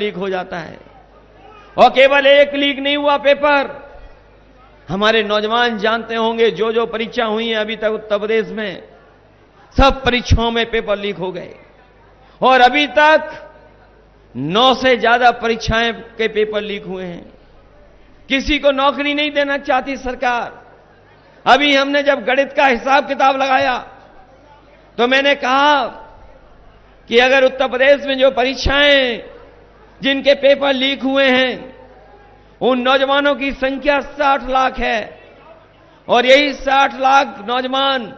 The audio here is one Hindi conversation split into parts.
लीक हो जाता है। और केवल एक लीक नहीं हुआ पेपर, हमारे नौजवान जानते होंगे जो जो परीक्षा हुई है अभी तक उत्तर प्रदेश में, सब परीक्षाओं में पेपर लीक हो गए और अभी तक 9 से ज्यादा परीक्षाएं के पेपर लीक हुए हैं। किसी को नौकरी नहीं देना चाहती सरकार। अभी हमने जब गणित का हिसाब किताब लगाया तो मैंने कहा कि अगर उत्तर प्रदेश में जो परीक्षाएं जिनके पेपर लीक हुए हैं उन नौजवानों की संख्या 60 लाख है और यही 60 लाख नौजवान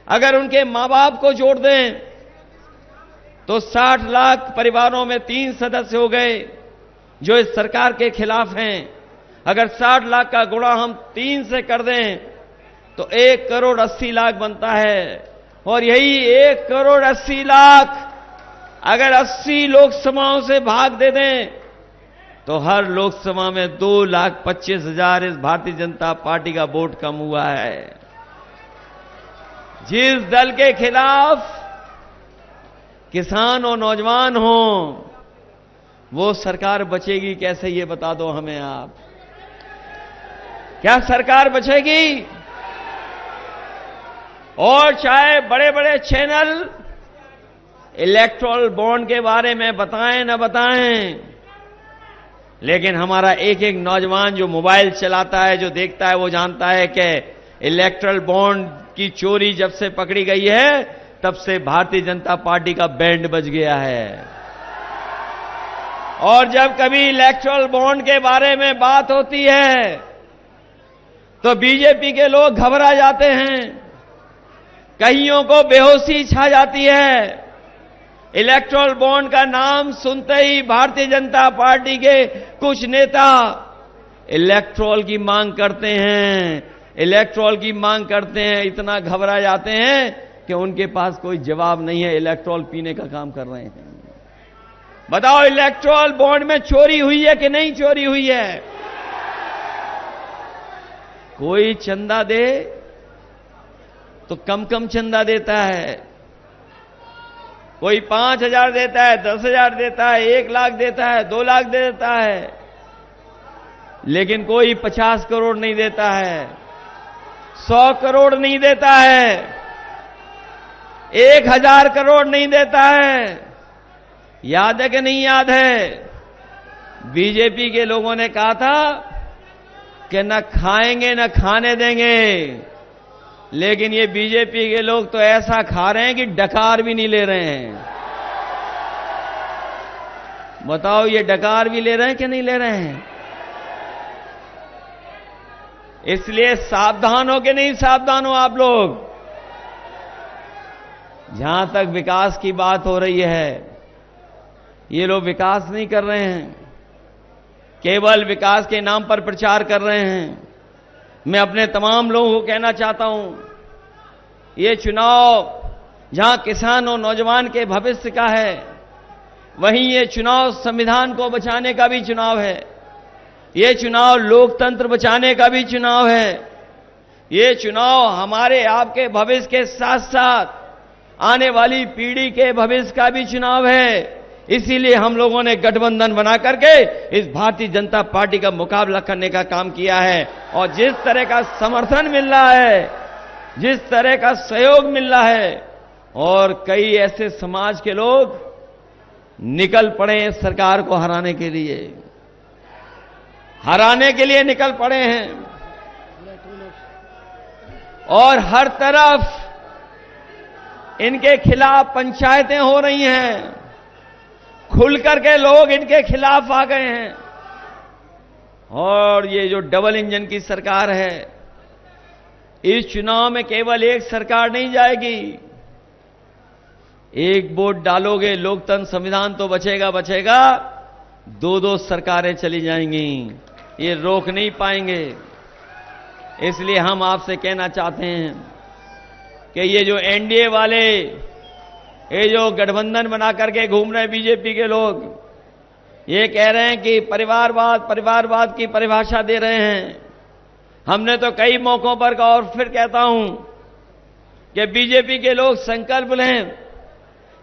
अगर उनके मां बाप को जोड़ दें तो 60 लाख परिवारों में 3 सदस्य हो गए जो इस सरकार के खिलाफ हैं। अगर 60 लाख का गुणा हम 3 से कर दें तो 1 करोड़ 80 लाख बनता है और यही 1 करोड़ 80 लाख अगर 80 लोकसभाओं से भाग दे दें तो हर लोकसभा में 2,25,000 इस भारतीय जनता पार्टी का वोट कम हुआ है। जिस दल के खिलाफ किसान और नौजवान हो वो सरकार बचेगी कैसे, ये बता दो हमें आप। क्या सरकार बचेगी? और चाहे बड़े बड़े चैनल इलेक्टोरल बॉन्ड के बारे में बताएं न बताएं, लेकिन हमारा एक एक नौजवान जो मोबाइल चलाता है, जो देखता है, वो जानता है कि इलेक्टोरल बॉन्ड की चोरी जब से पकड़ी गई है तब से भारतीय जनता पार्टी का बैंड बज गया है। और जब कभी इलेक्टोरल बॉन्ड के बारे में बात होती है तो बीजेपी के लोग घबरा जाते हैं, कईयों को बेहोशी छा जाती है। इलेक्टोरल बॉन्ड का नाम सुनते ही भारतीय जनता पार्टी के कुछ नेता इलेक्टोरल की मांग करते हैं, इलेक्टोरल की मांग करते हैं, इतना घबरा जाते हैं कि उनके पास कोई जवाब नहीं है, इलेक्टोरल पीने का काम कर रहे हैं। बताओ इलेक्टोरल बॉन्ड में चोरी हुई है कि नहीं चोरी हुई है? कोई चंदा दे तो कम कम चंदा देता है, कोई 5,000 देता है, 10,000 देता है, 1 लाख देता है, 2 लाख देता है, लेकिन कोई 50 करोड़ नहीं देता है, 100 करोड़ नहीं देता है, 1,000 करोड़ नहीं देता है। याद है कि नहीं याद है? बीजेपी के लोगों ने कहा था कि न खाएंगे न खाने देंगे, लेकिन ये बीजेपी के लोग तो ऐसा खा रहे हैं कि डकार भी नहीं ले रहे हैं। बताओ ये डकार भी ले रहे हैं कि नहीं ले रहे हैं? इसलिए सावधान हो कि नहीं सावधान हो आप लोग? जहां तक विकास की बात हो रही है, ये लोग विकास नहीं कर रहे हैं, केवल विकास के नाम पर प्रचार कर रहे हैं। मैं अपने तमाम लोगों को कहना चाहता हूं, ये चुनाव जहां किसान और नौजवान के भविष्य का है, वहीं ये चुनाव संविधान को बचाने का भी चुनाव है, ये चुनाव लोकतंत्र बचाने का भी चुनाव है, ये चुनाव हमारे आपके भविष्य के साथ साथ आने वाली पीढ़ी के भविष्य का भी चुनाव है। इसीलिए हम लोगों ने गठबंधन बना करके इस भारतीय जनता पार्टी का मुकाबला करने का काम किया है। और जिस तरह का समर्थन मिल रहा है, जिस तरह का सहयोग मिल रहा है, और कई ऐसे समाज के लोग निकल पड़े हैं सरकार को हराने के लिए निकल पड़े हैं, और हर तरफ इनके खिलाफ पंचायतें हो रही हैं, खुल करके लोग इनके खिलाफ आ गए हैं। और ये जो डबल इंजन की सरकार है, इस चुनाव में केवल एक सरकार नहीं जाएगी, एक वोट डालोगे लोकतंत्र संविधान तो बचेगा, 2-2 सरकारें चली जाएंगी, ये रोक नहीं पाएंगे। इसलिए हम आपसे कहना चाहते हैं कि ये जो एनडीए वाले, ये जो गठबंधन बना करके घूम रहे हैं बीजेपी के लोग, ये कह रहे हैं कि परिवारवाद की परिभाषा दे रहे हैं। हमने तो कई मौकों पर कहा और फिर कहता हूं कि बीजेपी के लोग संकल्प लें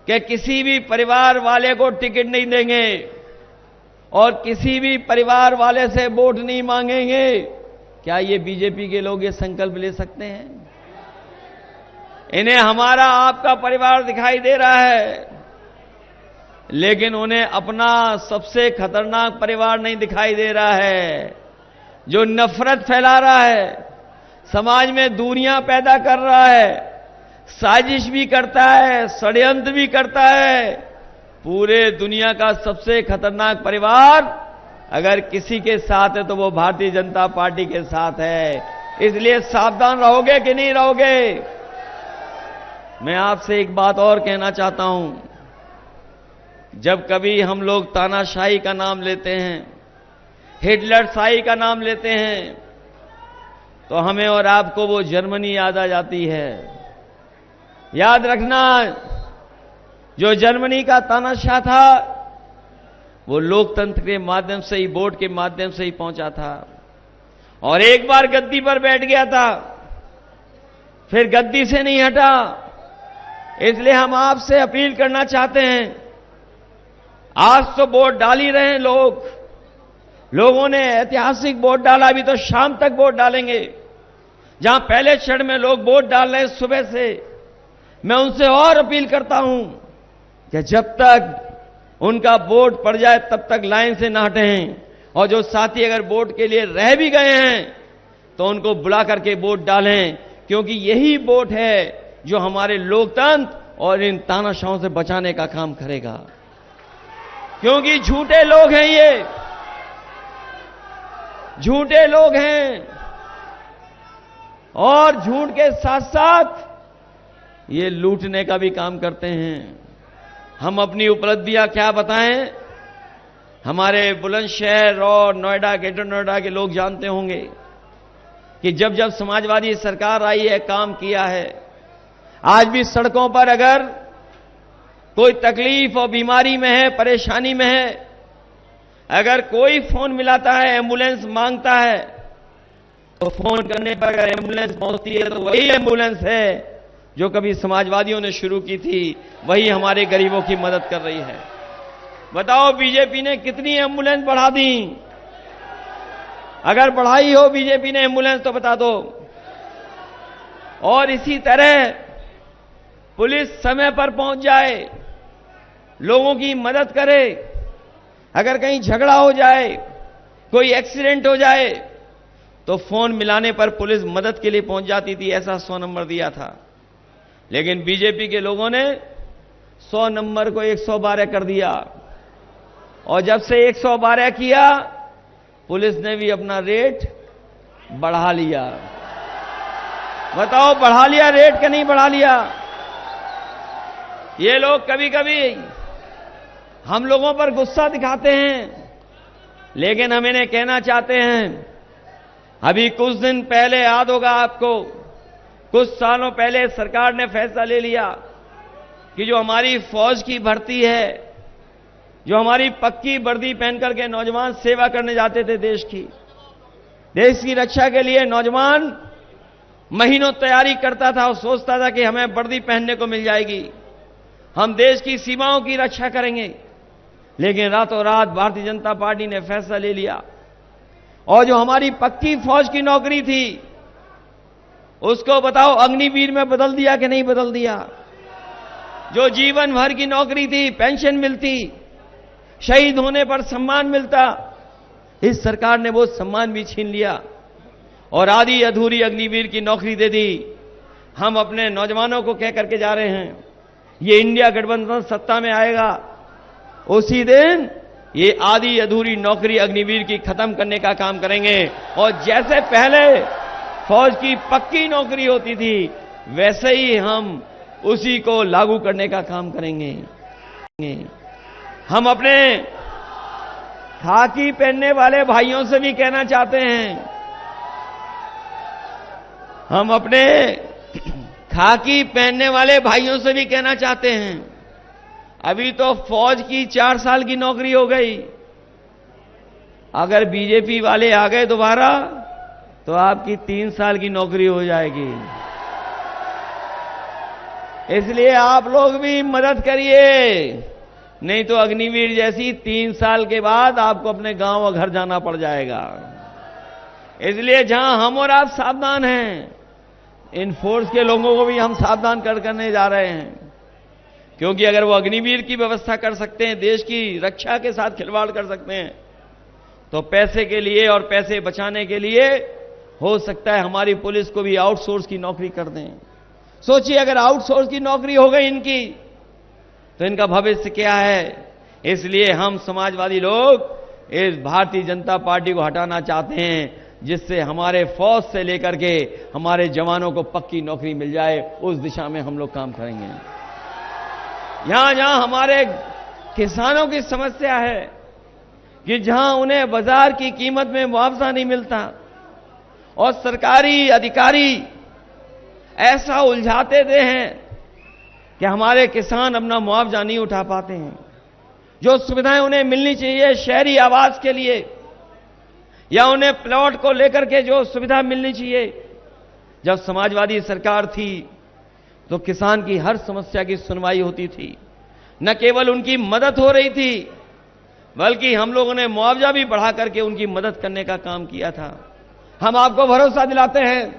कि किसी भी परिवार वाले को टिकट नहीं देंगे, और किसी भी परिवार वाले से वोट नहीं मांगेंगे। क्या ये बीजेपी के लोग ये संकल्प ले सकते हैं? इन्हें हमारा आपका परिवार दिखाई दे रहा है, लेकिन उन्हें अपना सबसे खतरनाक परिवार नहीं दिखाई दे रहा है, जो नफरत फैला रहा है, समाज में दूरियां पैदा कर रहा है, साजिश भी करता है, षड्यंत्र भी करता है। पूरे दुनिया का सबसे खतरनाक परिवार अगर किसी के साथ है तो वो भारतीय जनता पार्टी के साथ है। इसलिए सावधान रहोगे कि नहीं रहोगे? मैं आपसे एक बात और कहना चाहता हूं, जब कभी हम लोग तानाशाही का नाम लेते हैं, हिटलरशाही का नाम लेते हैं, तो हमें और आपको वो जर्मनी याद आ जाती है। याद रखना, जो जर्मनी का तानाशाह था वो लोकतंत्र के माध्यम से ही, वोट के माध्यम से ही पहुंचा था, और एक बार गद्दी पर बैठ गया था, फिर गद्दी से नहीं हटा। इसलिए हम आपसे अपील करना चाहते हैं, आज तो वोट डाल ही रहे हैं लोगों ने ऐतिहासिक वोट डाला, अभी तो शाम तक वोट डालेंगे। जहां पहले क्षण में लोग वोट डाल रहे हैं सुबह से, मैं उनसे और अपील करता हूं कि जब तक उनका वोट पड़ जाए तब तक लाइन से ना हटें, और जो साथी अगर वोट के लिए रह भी गए हैं तो उनको बुला करके वोट डालें, क्योंकि यही वोट है जो हमारे लोकतंत्र और इन तानाशाहों से बचाने का काम करेगा। क्योंकि झूठे लोग हैं, ये झूठे लोग हैं, और झूठ के साथ साथ ये लूटने का भी काम करते हैं। हम अपनी उपलब्धियां क्या बताएं? हमारे बुलंदशहर और नोएडा, ग्रेटर नोएडा के लोग जानते होंगे कि जब जब समाजवादी सरकार आई है, काम किया है। आज भी सड़कों पर अगर कोई तकलीफ और बीमारी में है, परेशानी में है, अगर कोई फोन मिलाता है, एम्बुलेंस मांगता है, तो फोन करने पर अगर एम्बुलेंस पहुंचती है तो वही एम्बुलेंस है जो कभी समाजवादियों ने शुरू की थी, वही हमारे गरीबों की मदद कर रही है। बताओ बीजेपी ने कितनी एम्बुलेंस बढ़ा दी? अगर बढ़ाई हो बीजेपी ने एम्बुलेंस तो बता दो। और इसी तरह पुलिस समय पर पहुंच जाए, लोगों की मदद करे। अगर कहीं झगड़ा हो जाए, कोई एक्सीडेंट हो जाए, तो फोन मिलाने पर पुलिस मदद के लिए पहुंच जाती थी, ऐसा 100 नंबर दिया था। लेकिन बीजेपी के लोगों ने 100 नंबर को 112 कर दिया, और जब से 112 किया, पुलिस ने भी अपना रेट बढ़ा लिया। बताओ, बढ़ा लिया रेट कि नहीं बढ़ा लिया? ये लोग कभी कभी हम लोगों पर गुस्सा दिखाते हैं, लेकिन हम इन्हें कहना चाहते हैं, अभी कुछ दिन पहले याद होगा आपको, कुछ सालों पहले सरकार ने फैसला ले लिया कि जो हमारी फौज की भर्ती है, जो हमारी पक्की वर्दी पहनकर के नौजवान सेवा करने जाते थे देश की रक्षा के लिए, नौजवान महीनों तैयारी करता था और सोचता था कि हमें वर्दी पहनने को मिल जाएगी, हम देश की सीमाओं की रक्षा करेंगे। लेकिन रातों रात भारतीय जनता पार्टी ने फैसला ले लिया, और जो हमारी पक्की फौज की नौकरी थी उसको बताओ अग्निवीर में बदल दिया कि नहीं बदल दिया? जो जीवन भर की नौकरी थी, पेंशन मिलती, शहीद होने पर सम्मान मिलता, इस सरकार ने वो सम्मान भी छीन लिया और आधी अधूरी अग्निवीर की नौकरी दे दी। हम अपने नौजवानों को कह करके जा रहे हैं, ये इंडिया गठबंधन सत्ता में आएगा, उसी दिन ये आधी अधूरी नौकरी अग्निवीर की खत्म करने का काम करेंगे, और जैसे पहले फौज की पक्की नौकरी होती थी, वैसे ही हम उसी को लागू करने का काम करेंगे। हम अपने खाकी पहनने वाले भाइयों से भी कहना चाहते हैं, हम अपने खाकी पहनने वाले भाइयों से भी कहना चाहते हैं, अभी तो फौज की 4 साल की नौकरी हो गई, अगर बीजेपी वाले आ गए दोबारा तो आपकी 3 साल की नौकरी हो जाएगी। इसलिए आप लोग भी मदद करिए, नहीं तो अग्निवीर जैसी 3 साल के बाद आपको अपने गांव और घर जाना पड़ जाएगा। इसलिए जहां हम और आप सावधान हैं, इन फोर्स के लोगों को भी हम सावधान करने जा रहे हैं, क्योंकि अगर वो अग्निवीर की व्यवस्था कर सकते हैं, देश की रक्षा के साथ खिलवाड़ कर सकते हैं, तो पैसे के लिए और पैसे बचाने के लिए हो सकता है हमारी पुलिस को भी आउटसोर्स की नौकरी कर दें। सोचिए, अगर आउटसोर्स की नौकरी हो गई इनकी, तो इनका भविष्य क्या है। इसलिए हम समाजवादी लोग इस भारतीय जनता पार्टी को हटाना चाहते हैं, जिससे हमारे फौज से लेकर के हमारे जवानों को पक्की नौकरी मिल जाए। उस दिशा में हम लोग काम करेंगे। यहां जहां हमारे किसानों की समस्या है कि जहां उन्हें बाजार की कीमत में मुआवजा नहीं मिलता और सरकारी अधिकारी ऐसा उलझाते दे हैं कि हमारे किसान अपना मुआवजा नहीं उठा पाते हैं। जो सुविधाएं उन्हें मिलनी चाहिए शहरी आवास के लिए, या उन्हें प्लॉट को लेकर के जो सुविधा मिलनी चाहिए, जब समाजवादी सरकार थी तो किसान की हर समस्या की सुनवाई होती थी। न केवल उनकी मदद हो रही थी, बल्कि हम लोगों ने मुआवजा भी बढ़ा करके उनकी मदद करने का काम किया था। हम आपको भरोसा दिलाते हैं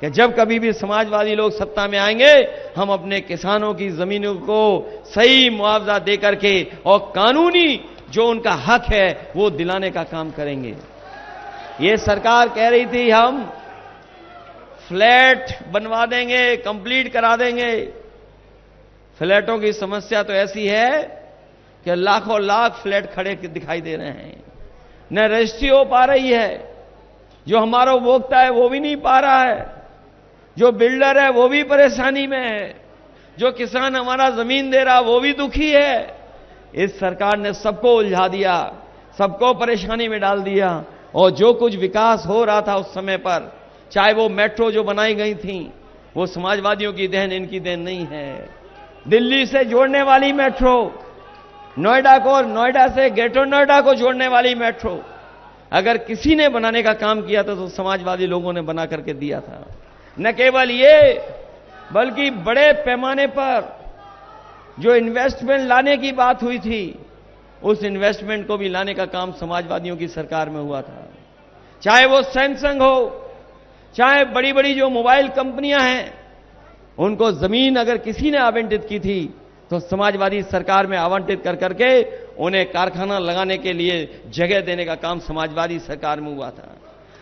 कि जब कभी भी समाजवादी लोग सत्ता में आएंगे, हम अपने किसानों की जमीनों को सही मुआवजा देकर के और कानूनी जो उनका हक है वो दिलाने का काम करेंगे। ये सरकार कह रही थी हम फ्लैट बनवा देंगे, कंप्लीट करा देंगे। फ्लैटों की समस्या तो ऐसी है कि लाखों लाख फ्लैट खड़े दिखाई दे रहे हैं, न रजिस्ट्री हो पा रही है। जो हमारा उपभोक्ता है वो भी नहीं पा रहा है, जो बिल्डर है वो भी परेशानी में है, जो किसान हमारा जमीन दे रहा वो भी दुखी है। इस सरकार ने सबको उलझा दिया, सबको परेशानी में डाल दिया। और जो कुछ विकास हो रहा था उस समय पर, चाहे वो मेट्रो जो बनाई गई थी, वो समाजवादियों की देन, इनकी देन नहीं है। दिल्ली से जोड़ने वाली मेट्रो, नोएडा को, नोएडा से ग्रेटर नोएडा को जोड़ने वाली मेट्रो अगर किसी ने बनाने का काम किया था तो समाजवादी लोगों ने बना करके दिया था। न केवल ये, बल्कि बड़े पैमाने पर जो इन्वेस्टमेंट लाने की बात हुई थी, उस इन्वेस्टमेंट को भी लाने का काम समाजवादियों की सरकार में हुआ था। चाहे वो सैमसंग हो, चाहे बड़ी बड़ी जो मोबाइल कंपनियां हैं, उनको जमीन अगर किसी ने आवंटित की थी तो समाजवादी सरकार में आवंटित कर करके उन्हें कारखाना लगाने के लिए जगह देने का काम समाजवादी सरकार में हुआ था।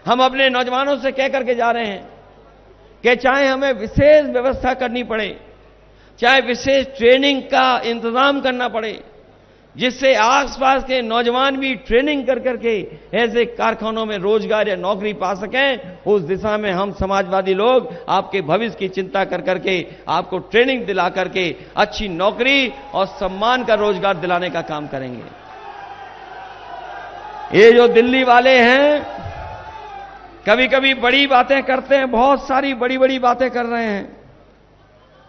हम अपने नौजवानों से कह करके जा रहे हैं कि चाहे हमें विशेष व्यवस्था करनी पड़े, चाहे विशेष ट्रेनिंग का इंतजाम करना पड़े, जिससे आसपास के नौजवान भी ट्रेनिंग कर करके ऐसे कारखानों में रोजगार या नौकरी पा सकें, उस दिशा में हम समाजवादी लोग आपके भविष्य की चिंता कर करके आपको ट्रेनिंग दिला करके अच्छी नौकरी और सम्मान का रोजगार दिलाने का काम करेंगे। ये जो दिल्ली वाले हैं, कभी कभी बड़ी बातें करते हैं, बहुत सारी बड़ी बड़ी बातें कर रहे हैं,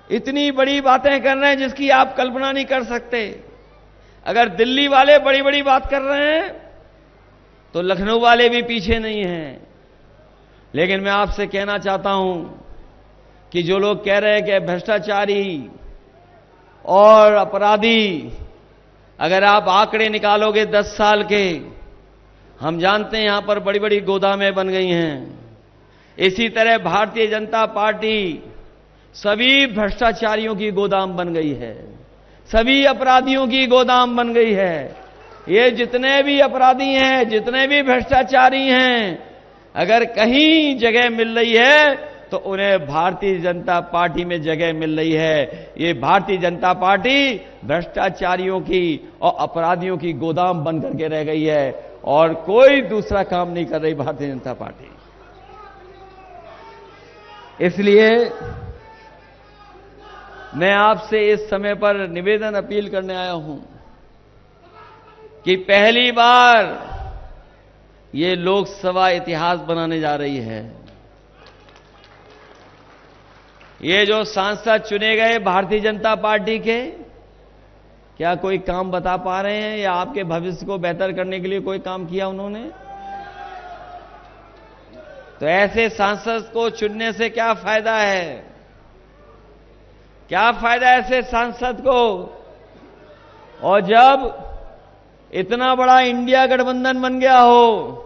इतनी बड़ी बातें कर रहे हैं जिसकी आप कल्पना नहीं कर सकते। अगर दिल्ली वाले बड़ी बड़ी बात कर रहे हैं तो लखनऊ वाले भी पीछे नहीं हैं। लेकिन मैं आपसे कहना चाहता हूं कि जो लोग कह रहे हैं कि भ्रष्टाचारी और अपराधी, अगर आप आंकड़े निकालोगे 10 साल के, हम जानते हैं यहां पर बड़ी बड़ी गोदामें बन गई हैं। इसी तरह भारतीय जनता पार्टी सभी भ्रष्टाचारियों की गोदाम बन गई है, सभी अपराधियों की गोदाम बन गई है। ये जितने भी अपराधी हैं, जितने भी भ्रष्टाचारी हैं, अगर कहीं जगह मिल रही है तो उन्हें भारतीय जनता पार्टी में जगह मिल रही है। ये भारतीय जनता पार्टी भ्रष्टाचारियों की और अपराधियों की गोदाम बन करके रह गई है और कोई दूसरा काम नहीं कर रही भारतीय जनता पार्टी। इसलिए मैं आपसे इस समय पर निवेदन अपील करने आया हूं कि पहली बार ये लोकसभा इतिहास बनाने जा रही है। ये जो सांसद चुने गए भारतीय जनता पार्टी के, क्या कोई काम बता पा रहे हैं या आपके भविष्य को बेहतर करने के लिए कोई काम किया उन्होंने? तो ऐसे सांसद को चुनने से क्या फायदा है? क्या फायदा ऐसे सांसद को और जब इतना बड़ा इंडिया गठबंधन बन गया हो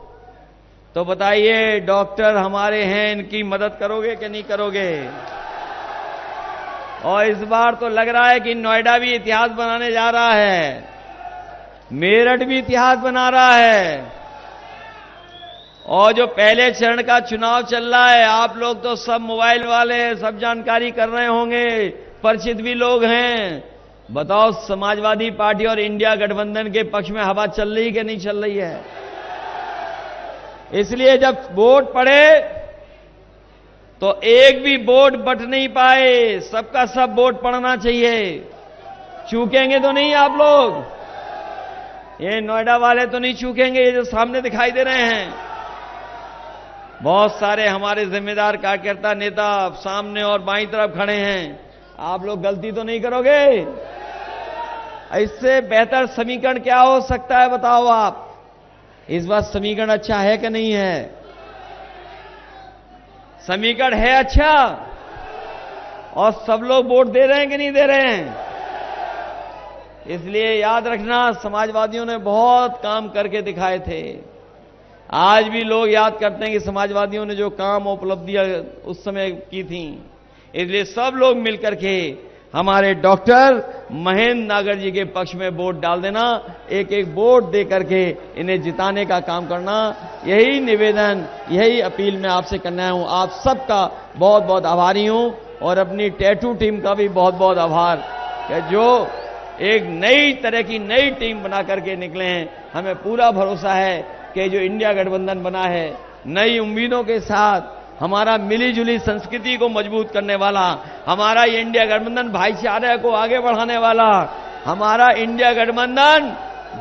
तो बताइए डॉक्टर हमारे हैं, इनकी मदद करोगे कि नहीं करोगे? और इस बार तो लग रहा है कि नोएडा भी इतिहास बनाने जा रहा है, मेरठ भी इतिहास बना रहा है। और जो पहले चरण का चुनाव चल रहा है, आप लोग तो सब मोबाइल वाले हैं, सब जानकारी कर रहे होंगे, परिचित भी लोग हैं। बताओ समाजवादी पार्टी और इंडिया गठबंधन के पक्ष में हवा चल रही कि नहीं चल रही है? इसलिए जब वोट पड़े तो एक भी वोट बट नहीं पाए, सबका सब वोट पड़ना चाहिए। चूकेंगे तो नहीं आप लोग? ये नोएडा वाले तो नहीं चूकेंगे, ये जो सामने दिखाई दे रहे हैं। बहुत सारे हमारे जिम्मेदार कार्यकर्ता नेता सामने और बाईं तरफ खड़े हैं। आप लोग गलती तो नहीं करोगे? इससे बेहतर समीकरण क्या हो सकता है बताओ आप? इस बार समीकरण अच्छा है कि नहीं है? समीकरण है अच्छा, और सब लोग वोट दे रहे हैं कि नहीं दे रहे हैं? इसलिए याद रखना, समाजवादियों ने बहुत काम करके दिखाए थे। आज भी लोग याद करते हैं कि समाजवादियों ने जो काम उपलब्धियां उस समय की थी। इसलिए सब लोग मिलकर के हमारे डॉक्टर महेंद्र नागर जी के पक्ष में वोट डाल देना, एक एक वोट दे करके इन्हें जिताने का काम करना। यही निवेदन, यही अपील मैं आपसे करना हूं। आप सबका बहुत बहुत आभारी हूं, और अपनी टैटू टीम का भी बहुत बहुत आभार कि जो एक नई तरह की नई टीम बना करके निकले हैं। हमें पूरा भरोसा है कि जो इंडिया गठबंधन बना है, नई उम्मीदों के साथ, हमारा मिली जुली संस्कृति को मजबूत करने वाला, हमारा ये इंडिया गठबंधन भाईचारे को आगे बढ़ाने वाला, हमारा इंडिया गठबंधन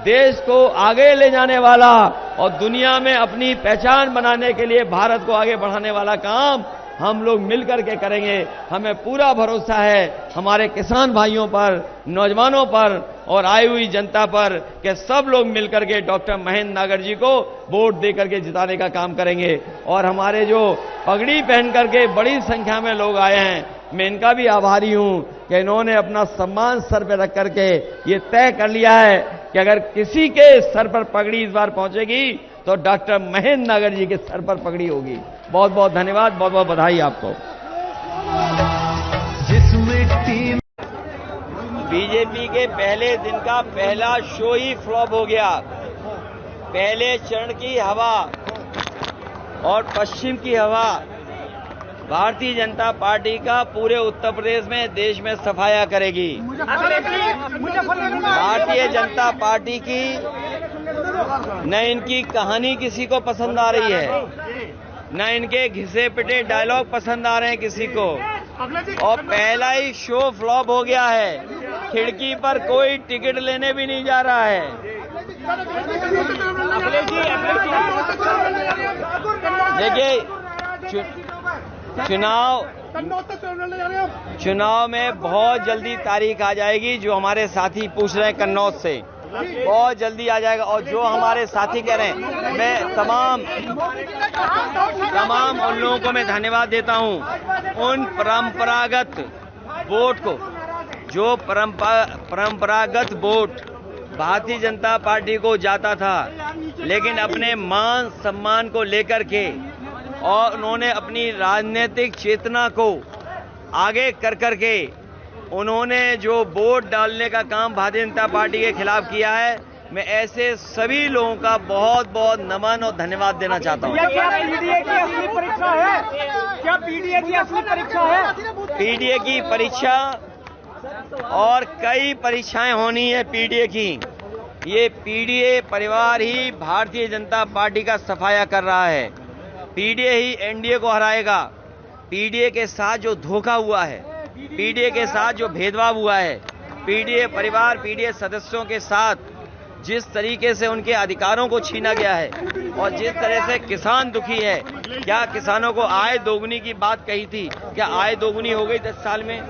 देश को आगे ले जाने वाला और दुनिया में अपनी पहचान बनाने के लिए भारत को आगे बढ़ाने वाला काम हम लोग मिलकर के करेंगे। हमें पूरा भरोसा है हमारे किसान भाइयों पर, नौजवानों पर और आई हुई जनता पर कि सब लोग मिलकर के डॉक्टर महेंद्र नागर जी को वोट देकर के जिताने का काम करेंगे। और हमारे जो पगड़ी पहन करके बड़ी संख्या में लोग आए हैं, मैं इनका भी आभारी हूं कि इन्होंने अपना सम्मान सर पर रख करके ये तय कर लिया है कि अगर किसी के सर पर पगड़ी इस बार पहुंचेगी तो डॉक्टर महेंद्र नागर जी के सर पर पगड़ी होगी। बहुत बहुत धन्यवाद, बहुत बहुत बधाई आपको। बीजेपी के पहले दिन का पहला शो ही फ्लॉप हो गया। पहले चरण की हवा और पश्चिम की हवा भारतीय जनता पार्टी का पूरे उत्तर प्रदेश में, देश में सफाया करेगी। भारतीय जनता पार्टी की न इनकी कहानी किसी को पसंद आ रही है, न इनके घिसे पिटे डायलॉग पसंद आ रहे हैं किसी को, और पहला ही शो फ्लॉप हो गया है। खिड़की पर कोई टिकट लेने भी नहीं जा रहा है। देखिए, चुनाव में बहुत जल्दी तारीख आ जाएगी। जो हमारे साथी पूछ रहे हैं कन्नौज से, बहुत जल्दी आ जाएगा। और जो हमारे साथी कह रहे हैं, मैं तमाम उन लोगों को मैं धन्यवाद देता हूं। उन परंपरागत वोट को, जो परंपरागत वोट भारतीय जनता पार्टी को जाता था, लेकिन अपने मान सम्मान को लेकर के और उन्होंने अपनी राजनीतिक चेतना को आगे कर करके उन्होंने जो वोट डालने का काम भारतीय जनता पार्टी के खिलाफ किया है, मैं ऐसे सभी लोगों का बहुत बहुत नमन और धन्यवाद देना चाहता हूं। क्या पीडीए की असली परीक्षा है? क्या पीडीए की असली परीक्षा है? पीडीए की परीक्षा और कई परीक्षाएं होनी है पीडीए की। ये पीडीए परिवार ही भारतीय जनता पार्टी का सफाया कर रहा है। पीडीए ही एनडीए को हराएगा। पीडीए के साथ जो धोखा हुआ है, पीडीए के साथ जो भेदभाव हुआ है, पीडीए परिवार, पीडीए सदस्यों के साथ जिस तरीके से उनके अधिकारों को छीना गया है और जिस तरह से किसान दुखी है। क्या किसानों को आय दोगुनी की बात कही थी? क्या आय दोगुनी हो गई 10 साल में?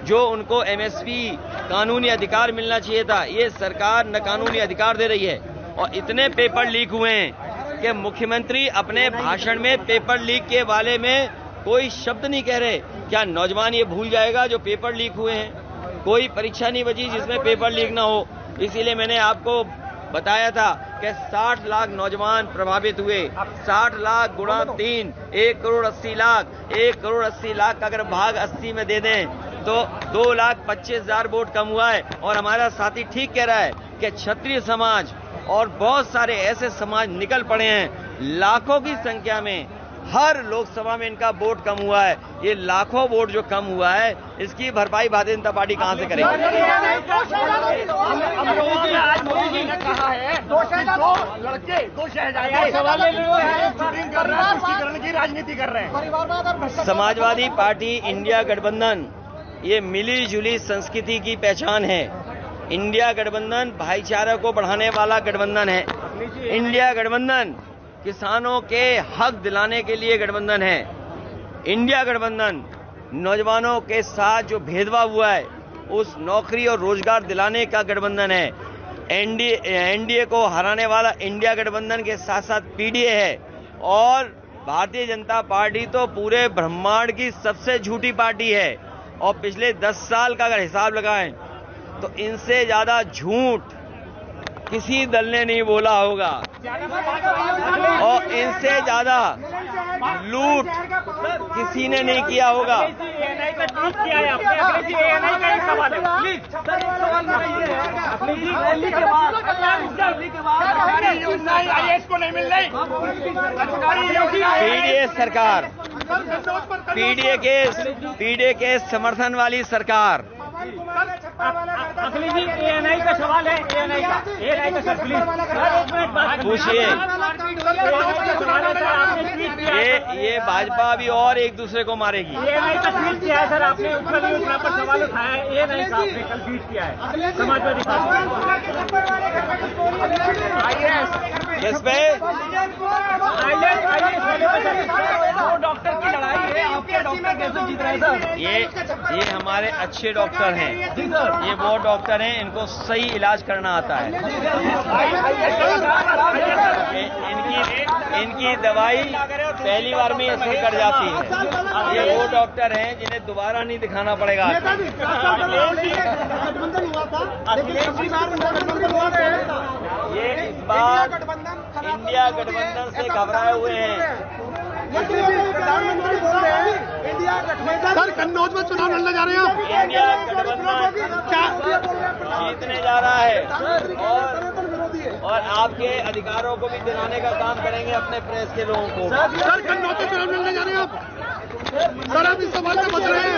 जो उनको एमएसपी कानूनी अधिकार मिलना चाहिए था, ये सरकार न कानूनी अधिकार दे रही है। और इतने पेपर लीक हुए हैं कि मुख्यमंत्री अपने भाषण में पेपर लीक के बारे में कोई शब्द नहीं कह रहे। क्या नौजवान ये भूल जाएगा जो पेपर लीक हुए हैं? कोई परीक्षा नहीं बची जिसमें पेपर लीक ना हो। इसीलिए मैंने आपको बताया था कि 60 लाख नौजवान प्रभावित हुए। 60 लाख गुणा 3, 1,80,00,000। 1,80,00,000 का अगर भाग 80 में दे दें तो 2,25,000 वोट कम हुआ है। और हमारा साथी ठीक कह रहा है कि क्षत्रिय समाज और बहुत सारे ऐसे समाज निकल पड़े हैं, लाखों की संख्या में। हर लोकसभा में इनका वोट कम हुआ है। ये लाखों वोट जो कम हुआ है, इसकी भरपाई भारतीय जनता पार्टी कहां से करेगी? आज मोदी जी ने कहा है दो लड़के दो शहजादे शूटिंग कर रहे हैं, तुष्टीकरण की राजनीति कर रहे हैं। समाजवादी पार्टी इंडिया गठबंधन ये मिली जुली संस्कृति की पहचान है। इंडिया गठबंधन भाईचारा को बढ़ाने वाला गठबंधन है। इंडिया गठबंधन किसानों के हक दिलाने के लिए गठबंधन है। इंडिया गठबंधन नौजवानों के साथ जो भेदभाव हुआ है उस नौकरी और रोजगार दिलाने का गठबंधन है। एनडीए को हराने वाला इंडिया गठबंधन के साथ साथ पीडीए है। और भारतीय जनता पार्टी तो पूरे ब्रह्मांड की सबसे झूठी पार्टी है। और पिछले 10 साल का अगर हिसाब लगाएं तो इनसे ज्यादा झूठ किसी दल ने नहीं बोला होगा और इनसे ज्यादा लूट किसी ने नहीं किया होगा। पीडीए सरकार, पीडीए के समर्थन वाली सरकार। अखिलेश जी, एएनआई का सवाल है, एएनआई का सर प्लीज पूछिए। ये भाजपा भी और एक दूसरे को मारेगी। एएनआई का ट्वीट किया है सर आपने, उत्तर योजना पर सवाल उठाया है। एएनआई साहब ने कल ट्वीट किया है समाजवादी किस पे? डॉक्टर की लड़ाई है, आपके डॉक्टर कैसे जीत रहे हैं सर? ये हमारे अच्छे डॉक्टर हैं। ये वो डॉक्टर हैं, इनको सही इलाज करना आता है। इनकी दवाई पहली बार में असर कर जाती है। ये वो डॉक्टर हैं जिन्हें दोबारा नहीं दिखाना पड़ेगा। ये इस बार इंडिया गठबंधन से घबराए हुए हैं। सर कन्नौज में चुनाव लड़ने जा रहे हैं आप? इंडिया गठबंधन जीतने जा रहा है और आपके अधिकारों को भी दिलाने का काम करेंगे अपने प्रेस के लोगों को। सर कन्नौज में चुनाव लड़ने जा रहे हैं आप? सर आप इस सवाल से बच रहे हैं।